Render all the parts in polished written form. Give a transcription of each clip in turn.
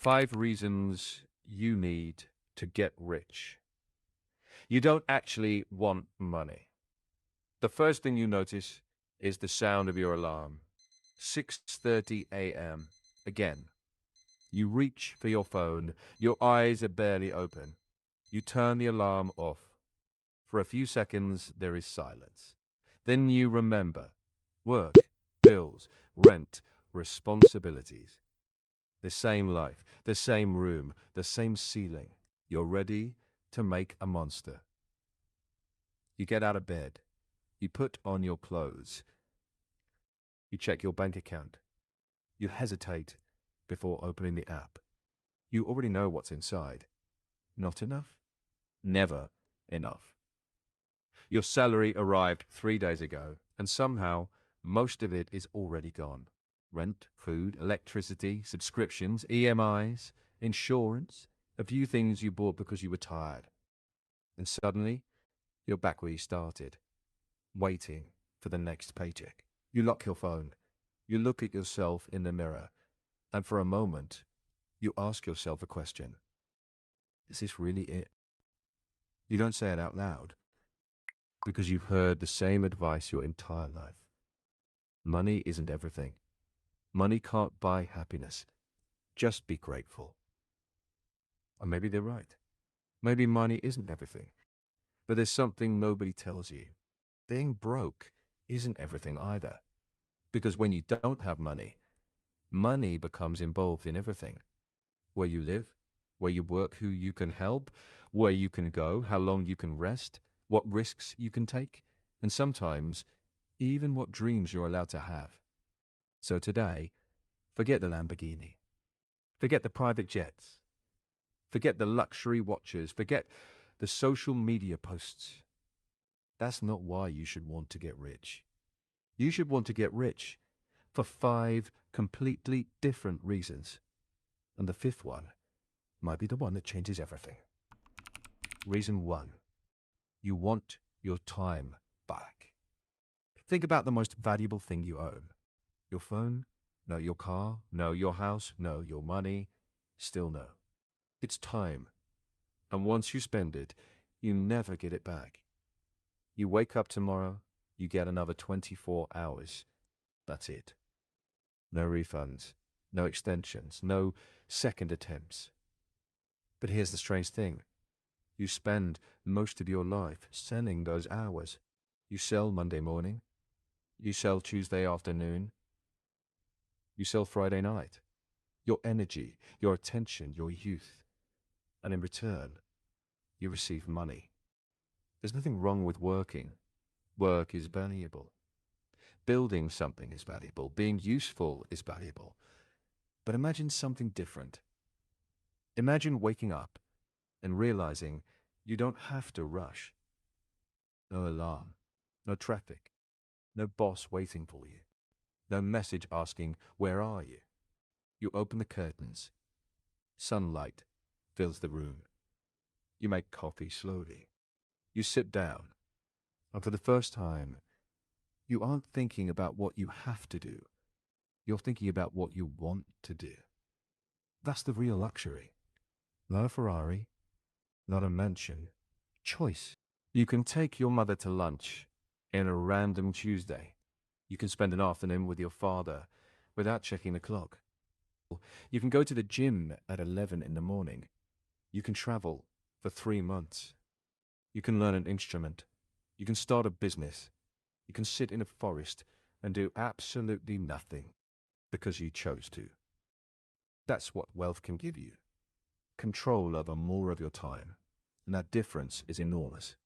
5 reasons you need to get rich. You don't actually want money. The first thing you notice is the sound of your alarm. 6:30 a.m. Again. You reach for your phone. Your eyes are barely open. You turn the alarm off. For a few seconds, there is silence. Then you remember work, bills, rent, responsibilities. The same life, the same room, the same ceiling. You're ready to make a monster. You get out of bed. You put on your clothes. You check your bank account. You hesitate before opening the app. You already know what's inside. Not enough? Never enough. Your salary arrived 3 days ago, and somehow most of it is already gone. Rent, food, electricity, subscriptions, EMIs, insurance, a few things you bought because you were tired. And suddenly, you're back where you started, waiting for the next paycheck. You lock your phone. You look at yourself in the mirror, and for a moment, you ask yourself a question. Is this really it? You don't say it out loud, because you've heard the same advice your entire life. Money isn't everything. Money can't buy happiness. Just be grateful. Or maybe they're right. Maybe money isn't everything. But there's something nobody tells you. Being broke isn't everything either. Because when you don't have money, money becomes involved in everything. Where you live, where you work, who you can help, where you can go, how long you can rest, what risks you can take, and sometimes even what dreams you're allowed to have. So today, forget the Lamborghini. Forget the private jets. Forget the luxury watches. Forget the social media posts. That's not why you should want to get rich. You should want to get rich for 5 completely different reasons. And the fifth one might be the one that changes everything. Reason 1. You want your time back. Think about the most valuable thing you own. Your phone? No. Your car? No. Your house? No. Your money? Still no. It's time. And once you spend it, you never get it back. You wake up tomorrow, you get another 24 hours. That's it. No refunds, no extensions, no second attempts. But here's the strange thing. You spend most of your life selling those hours. You sell Monday morning. You sell Tuesday afternoon. You sell Friday night. Your energy, your attention, your youth. And in return, you receive money. There's nothing wrong with working. Work is valuable. Building something is valuable. Being useful is valuable. But imagine something different. Imagine waking up and realizing you don't have to rush. No alarm, no traffic, no boss waiting for you, no message asking, "Where are you?" You open the curtains. Sunlight fills the room. You make coffee slowly. You sit down. And for the first time, you aren't thinking about what you have to do. You're thinking about what you want to do. That's the real luxury. Not a Ferrari, not a mansion. Choice. You can take your mother to lunch in a random Tuesday. You can spend an afternoon with your father without checking the clock. You can go to the gym at 11 in the morning. You can travel for 3 months. You can learn an instrument. You can start a business. You can sit in a forest and do absolutely nothing because you chose to. That's what wealth can give you. Control over more of your time. And that difference is enormous.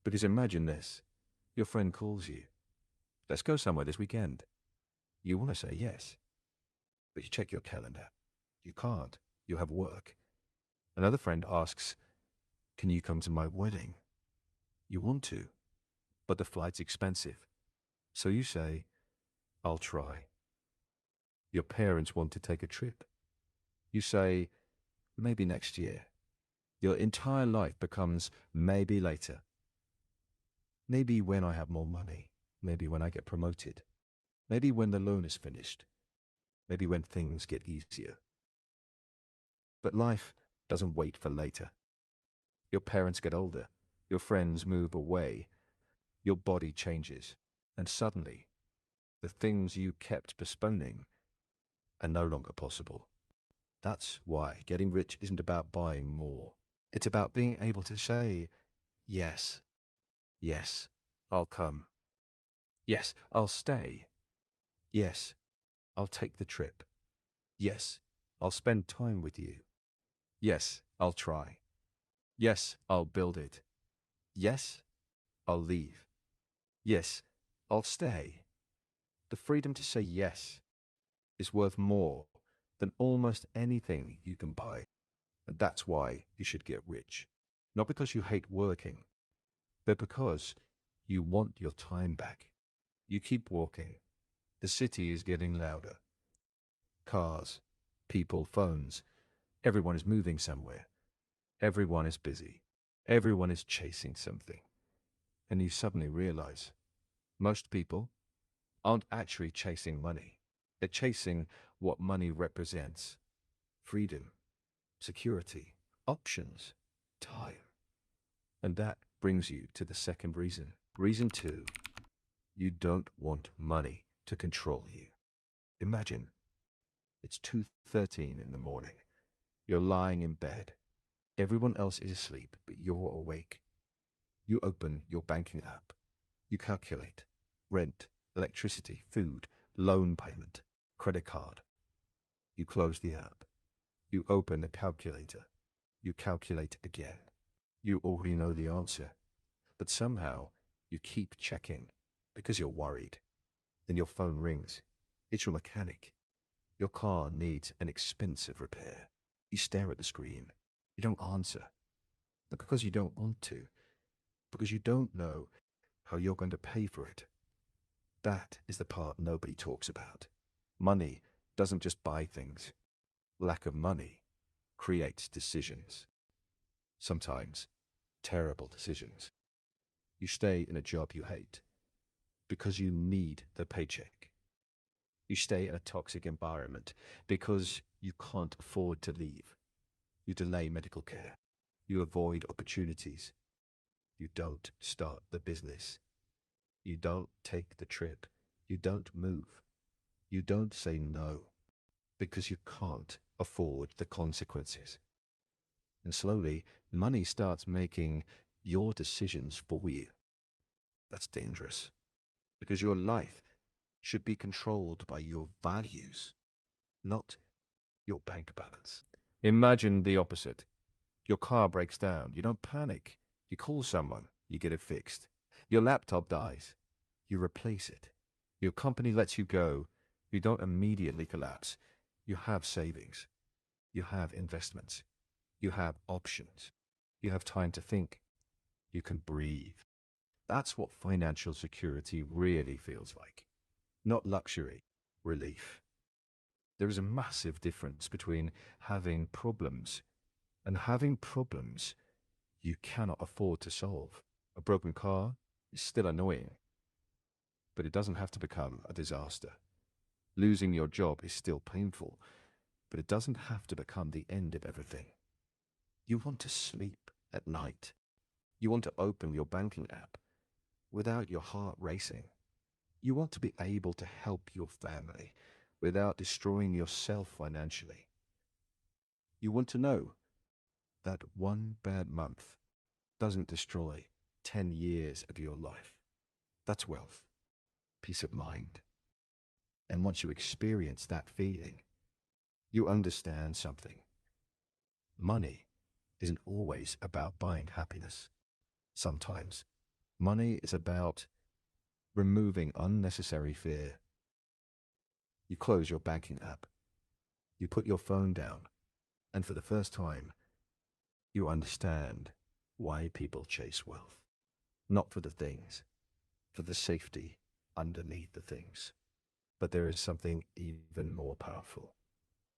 Because imagine this. Your friend calls you. Let's go somewhere this weekend. You want to say yes. But you check your calendar. You can't. You have work. Another friend asks, "Can you come to my wedding?" You want to, but the flight's expensive. So you say, "I'll try." Your parents want to take a trip. You say, "Maybe next year." Your entire life becomes maybe later. Maybe when I have more money. Maybe when I get promoted. Maybe when the loan is finished. Maybe when things get easier. But life doesn't wait for later. Your parents get older, your friends move away, your body changes, and suddenly the things you kept postponing are no longer possible. That's why getting rich isn't about buying more. It's about being able to say, yes, yes, I'll come. Yes, I'll stay. Yes, I'll take the trip. Yes, I'll spend time with you. Yes, I'll try. Yes, I'll build it. Yes, I'll leave. Yes, I'll stay. The freedom to say yes is worth more than almost anything you can buy. And that's why you should get rich. Not because you hate working, but because you want your time back. You keep walking. The city is getting louder. Cars, people, phones. Everyone is moving somewhere. Everyone is busy. Everyone is chasing something. And you suddenly realize most people aren't actually chasing money. They're chasing what money represents: freedom, security, options, time. And that brings you to the second reason. Reason two, you don't want money to control you. Imagine it's 2:13 in the morning. You're lying in bed. Everyone else is asleep, but you're awake. You open your banking app. You calculate rent, electricity, food, loan payment, credit card. You close the app. You open the calculator. You calculate again. You already know the answer, but somehow you keep checking because you're worried. Then your phone rings. It's your mechanic. Your car needs an expensive repair. You stare at the screen. You don't answer. Not because you don't want to, because you don't know how you're going to pay for it. That is the part nobody talks about. Money doesn't just buy things. Lack of money creates decisions. Sometimes terrible decisions. You stay in a job you hate because you need the paycheck. You stay in a toxic environment because you can't afford to leave. You delay medical care. You avoid opportunities. You don't start the business. You don't take the trip. You don't move. You don't say no because you can't afford the consequences. And slowly, money starts making your decisions for you. That's dangerous because your life should be controlled by your values, not your bank balance. Imagine the opposite. Your car breaks down. You don't panic. You call someone. You get it fixed. Your laptop dies. You replace it. Your company lets you go. You don't immediately collapse. You have savings. You have investments. You have options. You have time to think. You can breathe. That's what financial security really feels like. Not luxury, relief. There is a massive difference between having problems and having problems you cannot afford to solve. A broken car is still annoying, but it doesn't have to become a disaster. Losing your job is still painful, but it doesn't have to become the end of everything. You want to sleep at night. You want to open your banking app without your heart racing. You want to be able to help your family without destroying yourself financially. You want to know that one bad month doesn't destroy 10 years of your life. That's wealth, peace of mind. And once you experience that feeling, you understand something. Money isn't always about buying happiness. Sometimes money is about removing unnecessary fear. You close your banking app. You put your phone down. And for the first time, you understand why people chase wealth. Not for the things, for the safety underneath the things. But there is something even more powerful.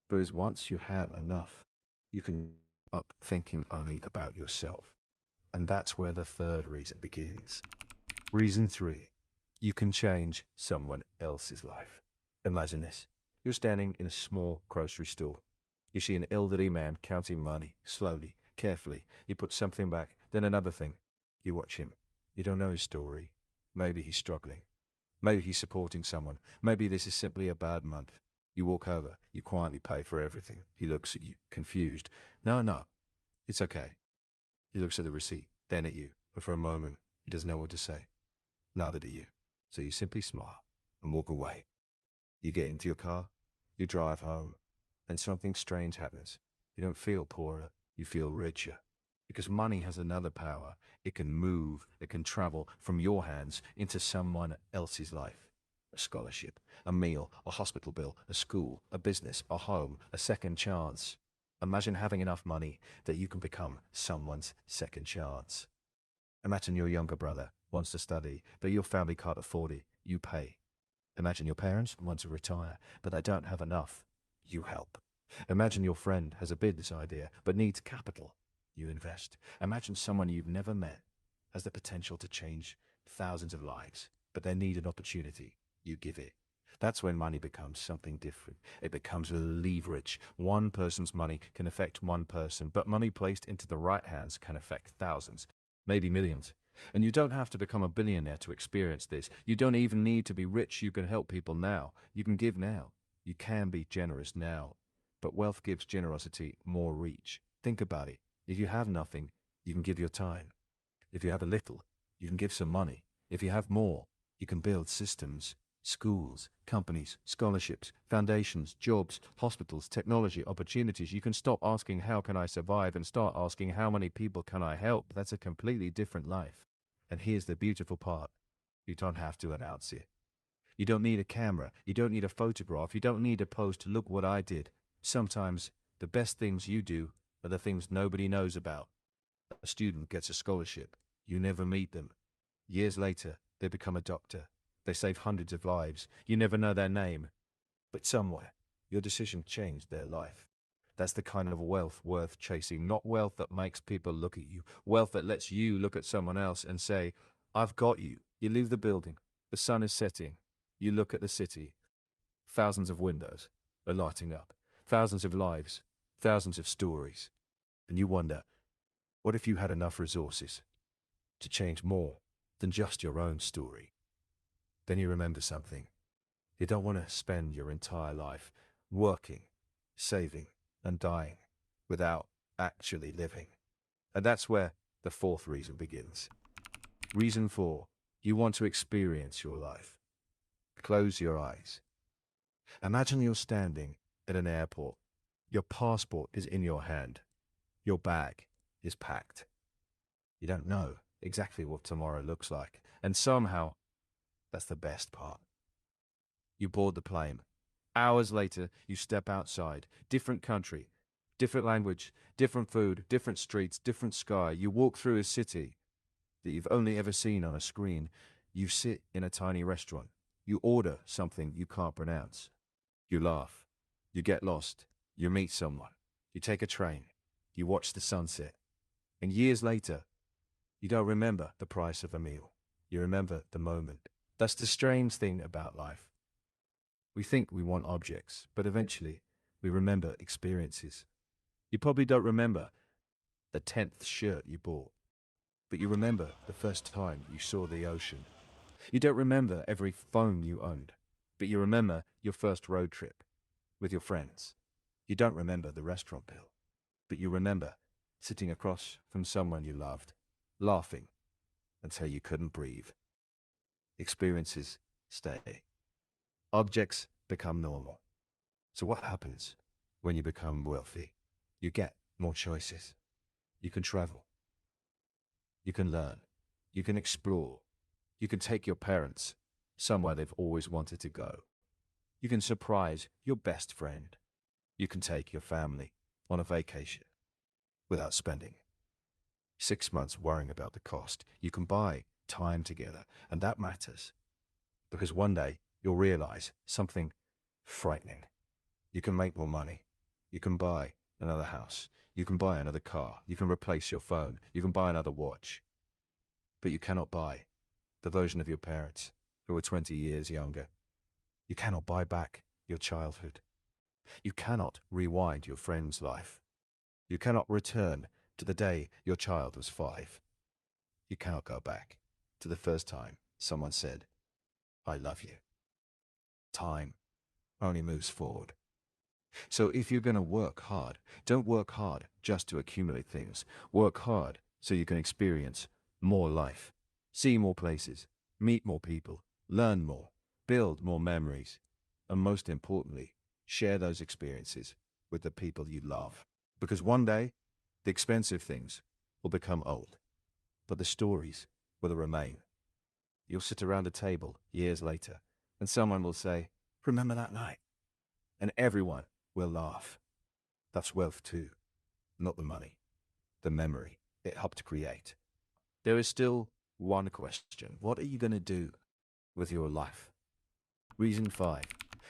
Because once you have enough, you can up thinking only about yourself. And that's where the third reason begins. Reason three, you can change someone else's life. Imagine this. You're standing in a small grocery store. You see an elderly man counting money, slowly, carefully. He puts something back, then another thing. You watch him. You don't know his story. Maybe he's struggling. Maybe he's supporting someone. Maybe this is simply a bad month. You walk over. You quietly pay for everything. He looks at you, confused. No, no, it's okay. He looks at the receipt, then at you. But for a moment, he doesn't know what to say. Neither do you. So you simply smile and walk away. You get into your car. You drive home. And something strange happens. You don't feel poorer. You feel richer. Because money has another power. It can move, it can travel from your hands into someone else's life. A scholarship, a meal, a hospital bill, a school, a business, a home, a second chance. Imagine having enough money that you can become someone's second chance. Imagine your younger brother wants to study, but your family can't afford it. You pay. Imagine your parents want to retire, but they don't have enough. You help. Imagine your friend has a business idea, but needs capital. You invest. Imagine someone you've never met has the potential to change thousands of lives, but they need an opportunity. You give it. That's when money becomes something different. It becomes leverage. One person's money can affect one person, but money placed into the right hands can affect thousands, maybe millions. And you don't have to become a billionaire to experience this. You don't even need to be rich. You can help people now. You can give now. You can be generous now. But wealth gives generosity more reach. Think about it. If you have nothing, you can give your time. If you have a little, you can give some money. If you have more, you can build systems, schools, companies, scholarships, foundations, jobs, hospitals, technology, opportunities. You can stop asking, how can I survive, and start asking, how many people can I help? That's a completely different life. And here's the beautiful part. You don't have to announce it. You don't need a camera. You don't need a photograph. You don't need a post to look what I did. Sometimes the best things you do are the things nobody knows about. A student gets a scholarship. You never meet them. Years later, they become a doctor. They save hundreds of lives. You never know their name. But somewhere, your decision changed their life. That's the kind of wealth worth chasing, not wealth that makes people look at you. Wealth that lets you look at someone else and say, I've got you. You leave the building. The sun is setting. You look at the city. Thousands of windows are lighting up. Thousands of lives. Thousands of stories. And you wonder, what if you had enough resources to change more than just your own story? Then you remember something. You don't want to spend your entire life working, saving, and dying without actually living. And that's where the fourth reason begins. Reason 4, you want to experience your life. Close your eyes. Imagine you're standing at an airport. Your passport is in your hand. Your bag is packed. You don't know exactly what tomorrow looks like. And somehow, that's the best part. You board the plane. Hours later, you step outside. Different country, different language, different food, different streets, different sky. You walk through a city that you've only ever seen on a screen. You sit in a tiny restaurant. You order something you can't pronounce. You laugh. You get lost. You meet someone. You take a train. You watch the sunset. And years later, you don't remember the price of a meal. You remember the moment. That's the strange thing about life. We think we want objects, but eventually we remember experiences. You probably don't remember the 10th shirt you bought, but you remember the first time you saw the ocean. You don't remember every phone you owned, but you remember your first road trip with your friends. You don't remember the restaurant bill, but you remember sitting across from someone you loved, laughing until you couldn't breathe. Experiences stay. Objects become normal. So what happens when you become wealthy? You get more choices. You can travel. You can learn. You can explore. You can take your parents somewhere they've always wanted to go. You can surprise your best friend. You can take your family on a vacation without spending 6 months worrying about the cost. You can buy time together, and that matters because one day you'll realize something frightening. You can make more money. You can buy another house. You can buy another car. You can replace your phone. You can buy another watch. But you cannot buy the version of your parents who were 20 years younger. You cannot buy back your childhood. You cannot rewind your friend's life. You cannot return to the day your child was 5. You cannot go back to the first time someone said, I love you. Time only moves forward. So if you're going to work hard, don't work hard just to accumulate things. Work hard so you can experience more life, see more places, meet more people, learn more, build more memories, and most importantly, share those experiences with the people you love. Because one day, the expensive things will become old, but the stories will remain. You'll sit around a table years later, and someone will say, remember that night? And everyone will laugh. That's wealth too, not the money, the memory it helped create. There is still one question. What are you going to do with your life? Reason 5.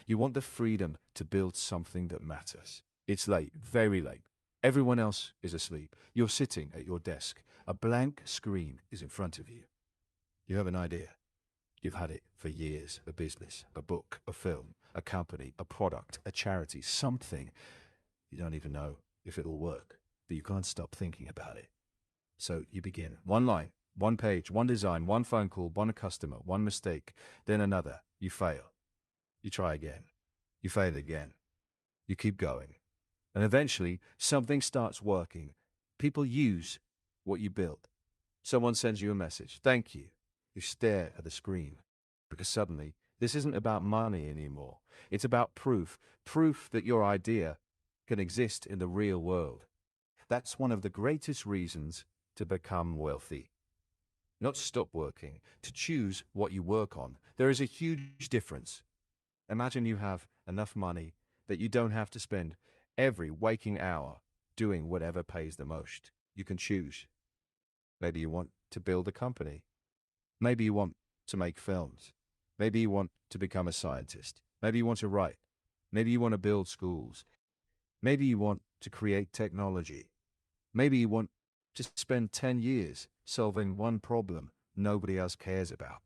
You want the freedom to build something that matters. It's late, very late. Everyone else is asleep. You're sitting at your desk. A blank screen is in front of you. You have an idea. You've had it for years. A business, a book, a film, a company, a product, a charity, something. You don't even know if it'll work, but you can't stop thinking about it. So you begin. One line, one page, one design, one phone call, one customer, one mistake, then another. You fail. You try again. You fail again. You keep going. And eventually, something starts working. People use what you built. Someone sends you a message. Thank you. You stare at the screen. Because suddenly, this isn't about money anymore. It's about proof. Proof that your idea can exist in the real world. That's one of the greatest reasons to become wealthy. Not stop working, to choose what you work on. There is a huge difference. Imagine you have enough money that you don't have to spend every waking hour doing whatever pays the most. You can choose. Maybe you want to build a company. Maybe you want to make films. Maybe you want to become a scientist. Maybe you want to write. Maybe you want to build schools. Maybe you want to create technology. Maybe you want to spend 10 years solving one problem nobody else cares about.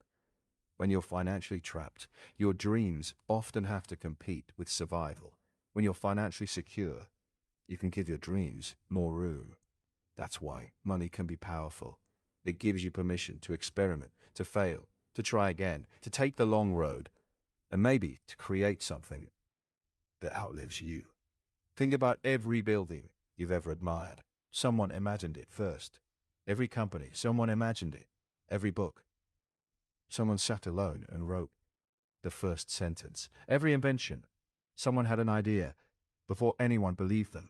When you're financially trapped, your dreams often have to compete with survival. When you're financially secure, you can give your dreams more room. That's why money can be powerful. It gives you permission to experiment, to fail, to try again, to take the long road, and maybe to create something that outlives you. Think about every building you've ever admired. Someone imagined it first. Every company, someone imagined it. Every book, someone sat alone and wrote the first sentence. Every invention, someone had an idea before anyone believed them.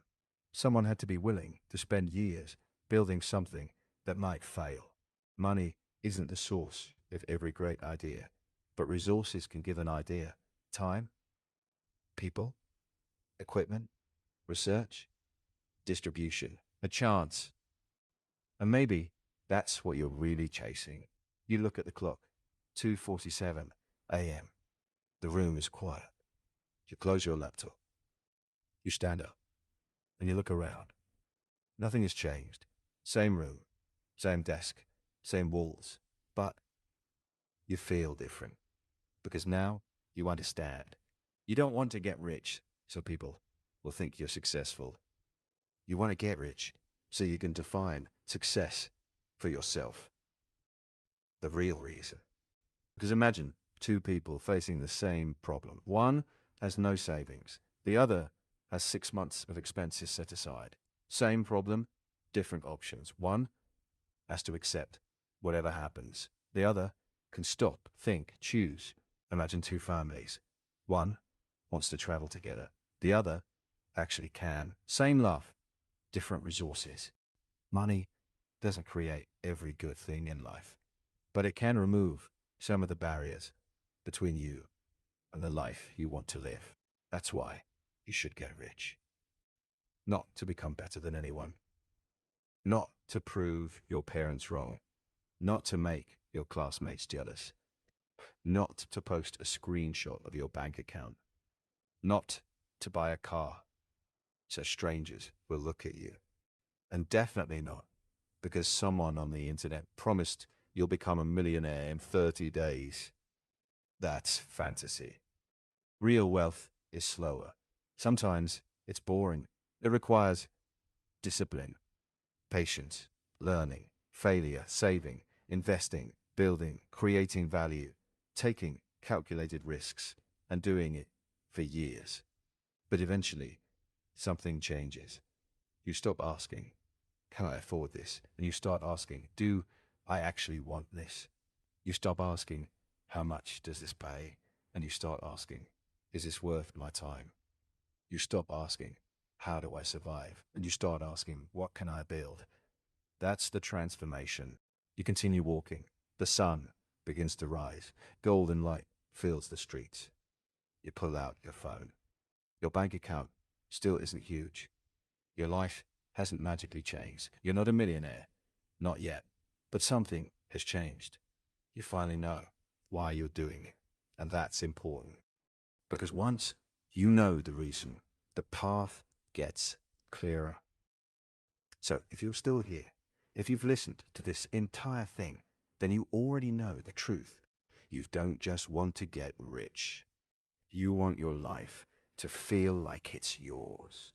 Someone had to be willing to spend years building something that might fail. Money isn't the source of every great idea, but resources can give an idea. Time, people, equipment, research, distribution, a chance. And maybe that's what you're really chasing. You look at the clock, 2:47 a.m. The room is quiet. You close your laptop. You stand up and you look around. Nothing has changed. Same room, same desk, same walls. But you feel different because now you understand. You don't want to get rich so people will think you're successful. You want to get rich so you can define success for yourself. The real reason. Because imagine two people facing the same problem. One has no savings. The other has 6 months of expenses set aside. Same problem, different options. One has to accept whatever happens. The other can stop, think, choose. Imagine two families. One wants to travel together. The other actually can. Same love, different resources. Money doesn't create every good thing in life, but it can remove some of the barriers between you and the life you want to live. That's why you should get rich. Not to become better than anyone. Not to prove your parents wrong. Not to make your classmates jealous. Not to post a screenshot of your bank account. Not to buy a car so strangers will look at you. And definitely not because someone on the internet promised you'll become a millionaire in 30 days. That's fantasy. Real wealth is slower. Sometimes it's boring. It requires discipline, patience, learning, failure, saving, investing, building, creating value, taking calculated risks, and doing it for years. But eventually, something changes. You stop asking, can I afford this? And you start asking, do I actually want this? You stop asking, how much does this pay? And you start asking, is this worth my time? You stop asking, how do I survive? And you start asking, what can I build? That's the transformation. You continue walking. The sun begins to rise. Golden light fills the streets. You pull out your phone. Your bank account still isn't huge. Your life hasn't magically changed. You're not a millionaire. Not yet. But something has changed. You finally know why you're doing it. And that's important. Because once you know the reason, the path gets clearer. So if you're still here, if you've listened to this entire thing, then you already know the truth. You don't just want to get rich. You want your life to feel like it's yours.